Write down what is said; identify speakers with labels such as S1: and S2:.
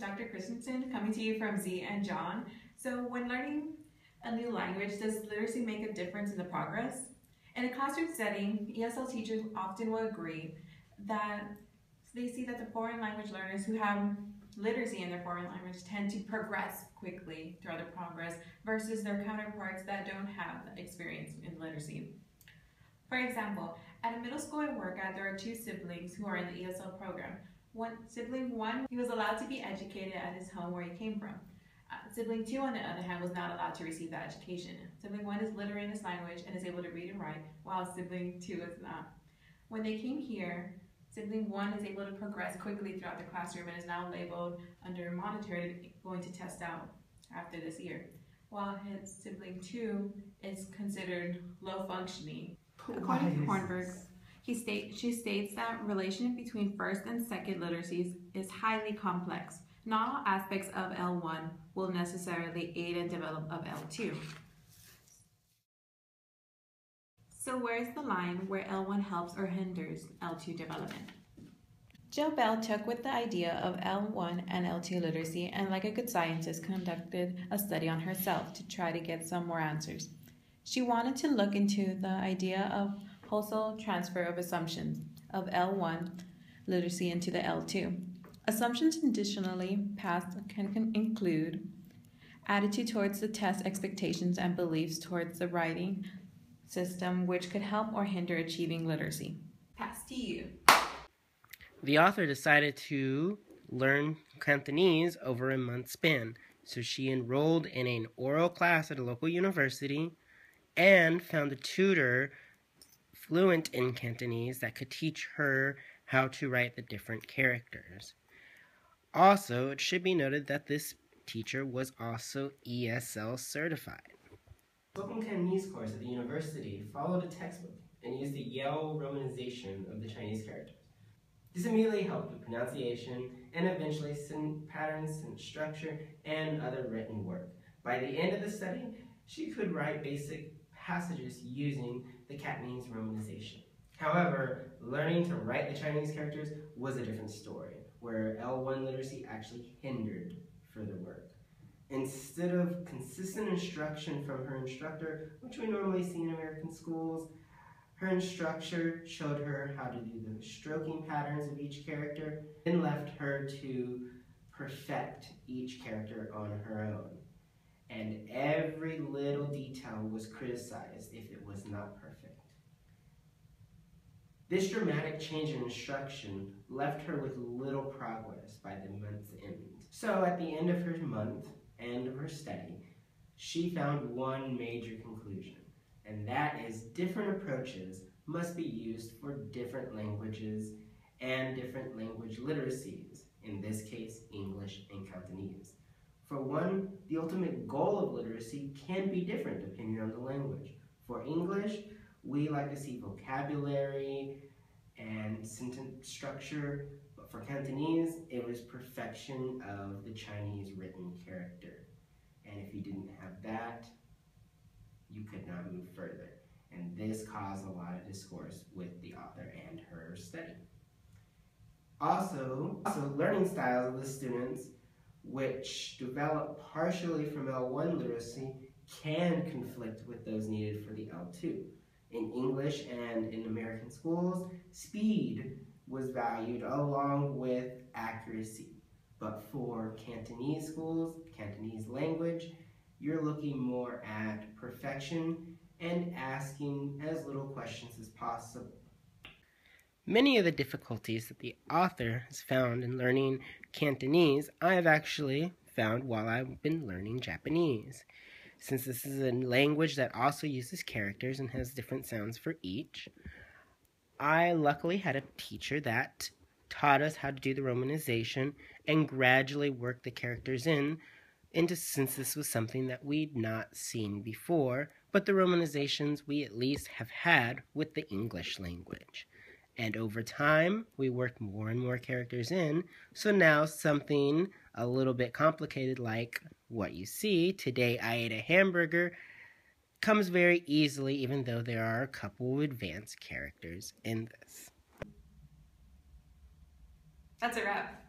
S1: Dr. Christensen, coming to you from Z and John. So when learning a new language, does literacy make a difference in the progress? In a classroom setting, ESL teachers often will agree that they see that the foreign language learners who have literacy in their foreign language tend to progress quickly throughout their progress versus their counterparts that don't have experience in literacy. For example, at a middle school I work at, there are two siblings who are in the ESL program. Sibling one, he was allowed to be educated at his home where he came from. Sibling two, on the other hand, was not allowed to receive that education. Sibling one is literate in his language and is able to read and write, while sibling two is not. When they came here, sibling one is able to progress quickly throughout the classroom and is now labeled under monitored, going to test out after this year, while his sibling two is considered low functioning. According to Hornberg, she states that relation between first and second literacies is highly complex. Not all aspects of L1 will necessarily aid and develop of L2. So where's the line where L1 helps or hinders L2 development? Jill Bell took with the idea of L1 and L2 literacy and, like a good scientist, conducted a study on herself to try to get some more answers. She wanted to look into the idea of wholesale transfer of assumptions of L1 literacy into the L2. Assumptions additionally passed can include attitude towards the test, expectations, and beliefs towards the writing system, which could help or hinder achieving literacy. Pass to you.
S2: The author decided to learn Cantonese over a month span, so she enrolled in an oral class at a local university and found a tutor fluent in Cantonese that could teach her how to write the different characters. Also, it should be noted that this teacher was also ESL certified.
S3: The spoken Cantonese course at the university followed a textbook and used the Yale romanization of the Chinese characters. This immediately helped with pronunciation and eventually patterns, sentence structure, and other written work. By the end of the study, she could write basic passages using the Cantonese romanization. However, learning to write the Chinese characters was a different story, where L1 literacy actually hindered further work. Instead of consistent instruction from her instructor, which we normally see in American schools, her instructor showed her how to do the stroking patterns of each character, and left her to perfect each character on her own. And every little detail was criticized if it was not perfect. This dramatic change in instruction left her with little progress by the month's end. So at the end of her month and of her study, she found one major conclusion, and that is different approaches must be used for different languages and different language literacies, in this case, English and Cantonese. For one, the ultimate goal of literacy can be different depending on the language. For English, we like to see vocabulary and sentence structure, but for Cantonese, it was perfection of the Chinese written character. And if you didn't have that, you could not move further. And this caused a lot of discourse with the author and her study. Also learning styles of the students, which develop partially from L1 literacy, can conflict with those needed for the L2. In English and in American schools, speed was valued along with accuracy. But for Cantonese schools, Cantonese language, you're looking more at perfection and asking as little questions as possible.
S2: Many of the difficulties that the author has found in learning Cantonese, I have actually found while I've been learning Japanese. Since this is a language that also uses characters and has different sounds for each, I luckily had a teacher that taught us how to do the romanization and gradually work the characters since this was something that we'd not seen before, but the romanizations we at least have had with the English language. And over time, we worked more and more characters in, so now something a little bit complicated like what you see, today I ate a hamburger, comes very easily, even though there are a couple of advanced characters in this.
S1: That's a wrap.